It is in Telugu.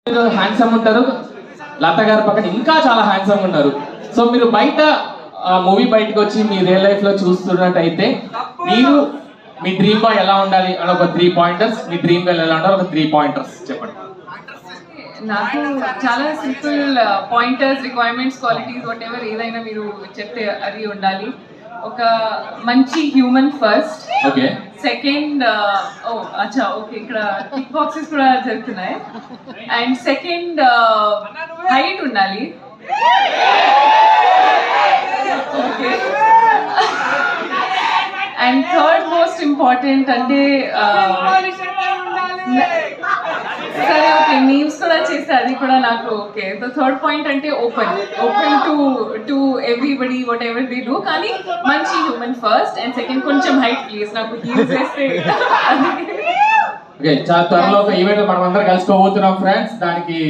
హ్యాండ్సమ్ ఉంటారు, లత గారి పక్కన ఇంకా చాలా హ్యాండ్సమ్ ఉన్నారు. సో మీరు బయట మూవీ బయటకు వచ్చి మీ రియల్ లైఫ్ లో చూస్తున్నట్టయితే మీరు మీ డ్రీమ్ బాయ్ ఎలా ఉండాలి అని ఒక 3 పాయింటర్స్, మీ డ్రీమ్ గర్ల్ ఎలా ఉండాలి ఒక 3 పాయింటర్స్ చెప్పండి. నాకు చాలా simple pointers, requirements, qualities what ever ఏదైనా మీరు చెప్తే అది ఉండాలి. ఒక మంచి హ్యూమన్ ఫస్ట్. ఓకే. సెకండ్ అచ్చా ఓకే ఇక్కడ కిక్ బాక్సెస్ కూడా జరుగుతున్నాయి. అండ్ సెకండ్ హైట్ ఉండాలి. Okay. And third most important అంటే సరే ఓకే మీమ్స్ కూడా చేస్తే అది కూడా నాకు ఓకే. సో థర్డ్ పాయింట్ అంటే open to everybody what ever they do, కానీ మంచి హ్యూమన్ ఫస్ట్. అండ్ సెకండ్ కొంచెం హైట్ ప్లీజ్, నాకు హీల్స్ వేస్తే. ఓకే, చాలా త్వరలో ఒక ఈవెంట్ మనం అందరం కలుసుకోబోతున్నాం ఫ్రెండ్స్. దానికి